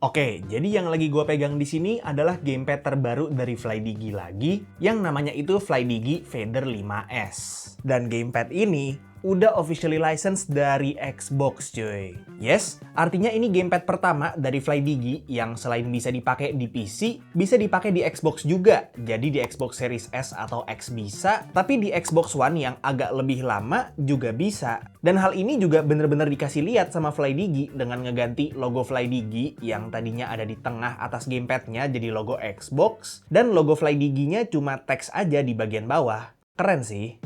Oke, jadi yang lagi gue pegang di sini adalah gamepad terbaru dari FlyDigi lagi, yang namanya itu FlyDigi Feather 5S. Dan gamepad ini udah officially licensed dari Xbox cuy. Yes, artinya ini gamepad pertama dari FlyDigi yang selain bisa dipakai di PC, bisa dipakai di Xbox juga. Jadi di Xbox Series S atau X bisa, tapi di Xbox One yang agak lebih lama juga bisa. Dan hal ini juga bener-bener dikasih lihat sama FlyDigi dengan ngeganti logo FlyDigi yang tadinya ada di tengah atas gamepadnya jadi logo Xbox, dan logo FlyDigi-nya cuma teks aja di bagian bawah. Keren sih.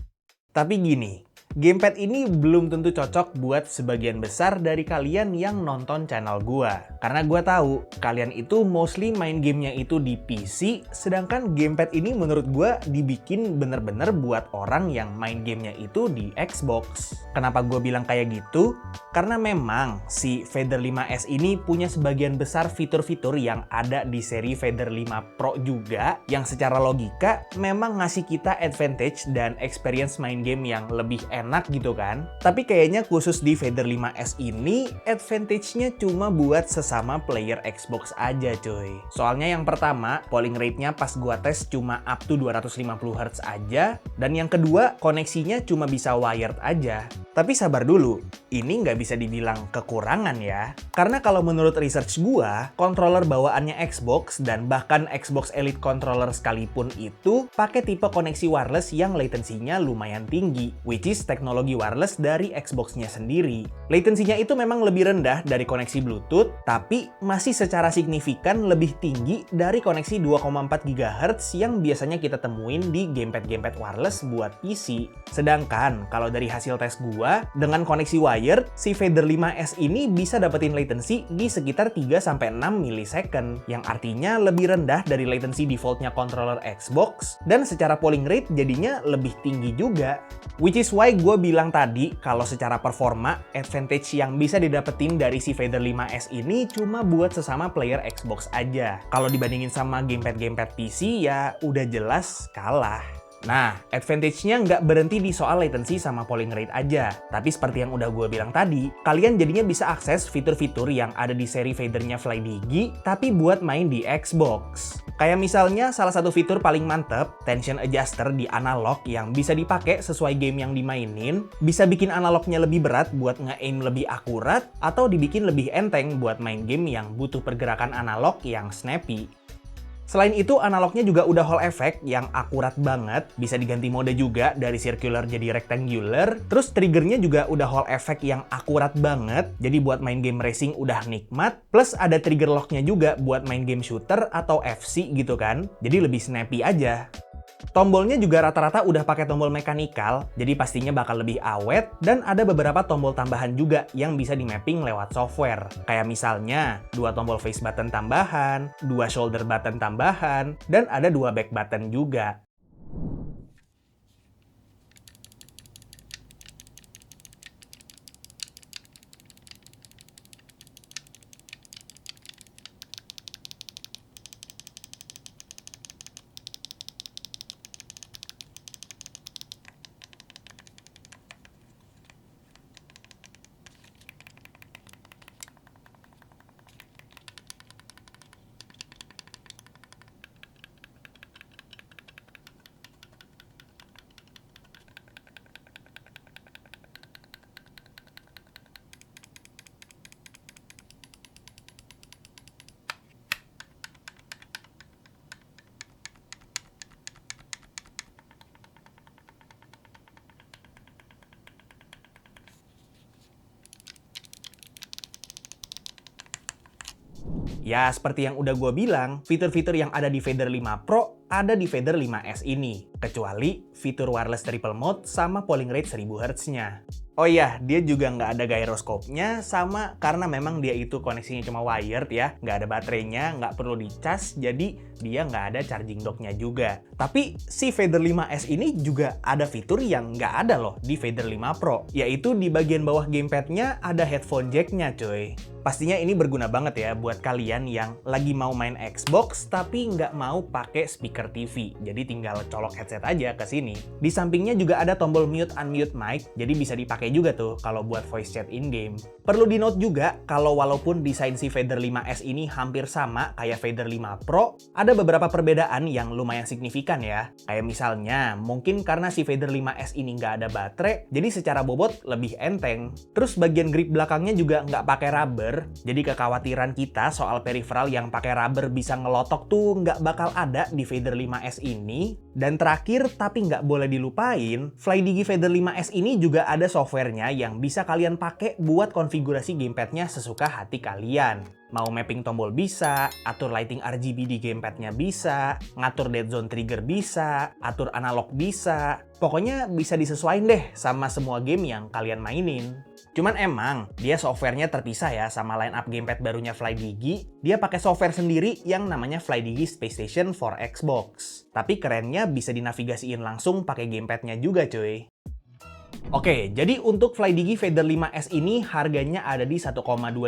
Tapi gini, gamepad ini belum tentu cocok buat sebagian besar dari kalian yang nonton channel gua. Karena gua tahu, kalian itu mostly main gamenya itu di PC, sedangkan gamepad ini menurut gua dibikin bener-bener buat orang yang main gamenya itu di Xbox. Kenapa gua bilang kayak gitu? Karena memang si Feather 5S ini punya sebagian besar fitur-fitur yang ada di seri Feather 5 Pro juga, yang secara logika memang ngasih kita advantage dan experience main game yang lebih enak gitu kan. Tapi kayaknya khusus di Feather 5S ini, advantage-nya cuma buat sesama player Xbox aja cuy. Soalnya yang pertama, polling rate-nya pas gua tes cuma up to 250 Hz aja, dan yang kedua, koneksinya cuma bisa wired aja. Tapi sabar dulu, ini nggak bisa dibilang kekurangan ya. Karena kalau menurut research gua, controller bawaannya Xbox dan bahkan Xbox Elite Controller sekalipun itu pakai tipe koneksi wireless yang latensinya lumayan tinggi, which is teknologi wireless dari Xbox-nya sendiri. Latensinya itu memang lebih rendah dari koneksi Bluetooth, tapi masih secara signifikan lebih tinggi dari koneksi 2,4 GHz yang biasanya kita temuin di gamepad-gamepad wireless buat PC. Sedangkan kalau dari hasil tes gua, dengan koneksi wired, si Feather 5S ini bisa dapetin latency di sekitar 3-6 milisecond, yang artinya lebih rendah dari latency defaultnya controller Xbox, dan secara polling rate jadinya lebih tinggi juga. Which is why gue bilang tadi, kalau secara performa, advantage yang bisa didapetin dari si Feather 5S ini cuma buat sesama player Xbox aja. Kalau dibandingin sama gamepad-gamepad PC, ya udah jelas kalah. Nah, advantage-nya nggak berhenti di soal latency sama polling rate aja. Tapi seperti yang udah gue bilang tadi, kalian jadinya bisa akses fitur-fitur yang ada di seri Feather-nya FlyDigi, tapi buat main di Xbox. Kayak misalnya salah satu fitur paling mantep, tension adjuster di analog yang bisa dipakai sesuai game yang dimainin, bisa bikin analognya lebih berat buat nge-aim lebih akurat, atau dibikin lebih enteng buat main game yang butuh pergerakan analog yang snappy. Selain itu, analognya juga udah Hall effect yang akurat banget, bisa diganti mode juga dari circular jadi rectangular, terus triggernya juga udah Hall effect yang akurat banget, jadi buat main game racing udah nikmat, plus ada trigger lock-nya juga buat main game shooter atau FC gitu kan, jadi lebih snappy aja. Tombolnya juga rata-rata udah pakai tombol mekanikal, jadi pastinya bakal lebih awet, dan ada beberapa tombol tambahan juga yang bisa di-mapping lewat software. Kayak misalnya, 2 tombol face button tambahan, 2 shoulder button tambahan, dan ada 2 back button juga. Ya, seperti yang udah gue bilang, fitur-fitur yang ada di Feather 5 Pro ada di Feather 5S ini. Kecuali fitur wireless triple mode sama polling rate 1000 Hz-nya. Oh iya, dia juga nggak ada gyroscope-nya, sama karena memang dia itu koneksinya cuma wired ya, nggak ada baterainya, nggak perlu dicas, jadi dia nggak ada charging dock-nya juga. Tapi si Feather 5S ini juga ada fitur yang nggak ada loh di Feather 5 Pro, yaitu di bagian bawah gamepad-nya ada headphone jack-nya cuy. Pastinya ini berguna banget ya buat kalian yang lagi mau main Xbox tapi nggak mau pakai speaker TV, jadi tinggal colok headset aja ke sini. Di sampingnya juga ada tombol mute unmute mic, jadi bisa dipakai kepake juga tuh kalau buat voice chat in-game. Perlu di-note juga kalau walaupun desain si Vader 5S ini hampir sama kayak Vader 5 Pro, ada beberapa perbedaan yang lumayan signifikan ya. Kayak misalnya, mungkin karena si Vader 5S ini nggak ada baterai, jadi secara bobot lebih enteng. Terus bagian grip belakangnya juga nggak pakai rubber, jadi kekhawatiran kita soal peripheral yang pakai rubber bisa ngelotok tuh nggak bakal ada di Vader 5S ini. Dan terakhir, tapi nggak boleh dilupain, FlyDigi Vader 5S ini juga ada softwarenya yang bisa kalian pakai buat konfigurasi gamepadnya sesuka hati kalian. Mau mapping tombol bisa, atur lighting RGB di gamepadnya bisa, ngatur dead zone trigger bisa, atur analog bisa. Pokoknya bisa disesuaiin deh sama semua game yang kalian mainin. Cuman emang, dia softwarenya terpisah ya sama line-up gamepad barunya FlyDigi. Dia pakai software sendiri yang namanya FlyDigi Space Station for Xbox. Tapi kerennya bisa dinavigasiin langsung pakai gamepadnya juga cuy. Oke, jadi untuk FlyDigi Vader 5S ini harganya ada di 1,2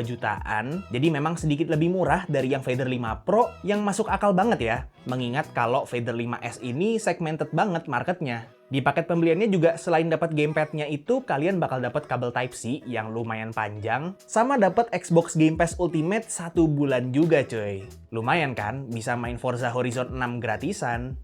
jutaan. Jadi memang sedikit lebih murah dari yang Vader 5 Pro yang masuk akal banget ya. Mengingat kalau Vader 5S ini segmented banget marketnya. Di paket pembeliannya juga selain dapat gamepadnya itu, kalian bakal dapat kabel Type-C yang lumayan panjang, sama dapat Xbox Game Pass Ultimate 1 bulan juga cuy. Lumayan kan, bisa main Forza Horizon 6 gratisan.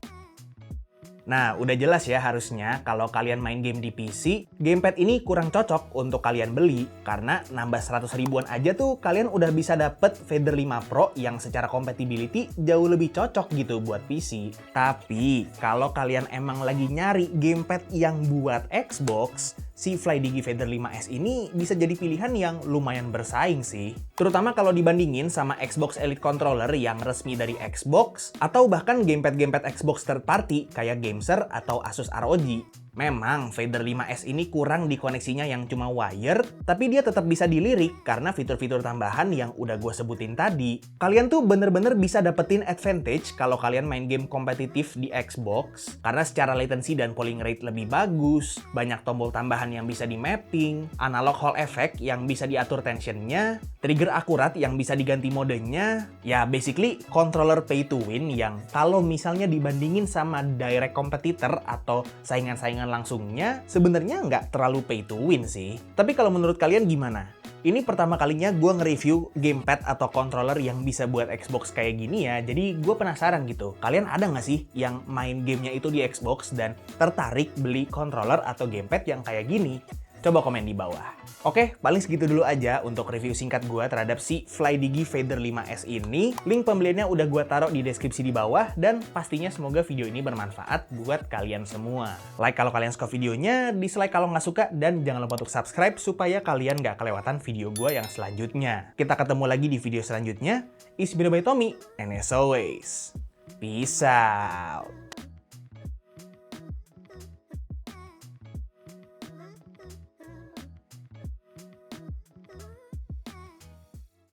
Nah, udah jelas ya harusnya kalau kalian main game di PC, gamepad ini kurang cocok untuk kalian beli. Karena nambah 100 ribuan aja tuh kalian udah bisa dapet Vader 5 Pro yang secara compatibility jauh lebih cocok gitu buat PC. Tapi, kalau kalian emang lagi nyari gamepad yang buat Xbox, si FlyDigi Vader 5S ini bisa jadi pilihan yang lumayan bersaing sih. Terutama kalau dibandingin sama Xbox Elite Controller yang resmi dari Xbox, atau bahkan gamepad-gamepad Xbox third party kayak Gameser atau Asus ROG. Memang Vader 5S ini kurang di koneksinya yang cuma wire, tapi dia tetap bisa dilirik karena fitur-fitur tambahan yang udah gue sebutin tadi. Kalian tuh bener-bener bisa dapetin advantage kalau kalian main game kompetitif di Xbox, karena secara latency dan polling rate lebih bagus, banyak tombol tambahan yang bisa di mapping, analog hall effect yang bisa diatur tensionnya, trigger akurat yang bisa diganti modenya, ya basically controller pay to win yang kalau misalnya dibandingin sama direct competitor atau saingan-saingan langsungnya, sebenarnya nggak terlalu pay to win sih. Tapi kalau menurut kalian gimana? Ini pertama kalinya gue nge-review gamepad atau controller yang bisa buat Xbox kayak gini ya, jadi gue penasaran gitu. Kalian ada nggak sih yang main gamenya itu di Xbox dan tertarik beli controller atau gamepad yang kayak gini? Coba komen di bawah. Oke, paling segitu dulu aja untuk review singkat gue terhadap si FlyDigi Vader 5S ini. Link pembeliannya udah gue taruh di deskripsi di bawah, dan pastinya semoga video ini bermanfaat buat kalian semua. Like kalau kalian suka videonya, dislike kalau nggak suka, dan jangan lupa untuk subscribe supaya kalian nggak kelewatan video gue yang selanjutnya. Kita ketemu lagi di video selanjutnya. It's been by Tommy, and as always, peace out.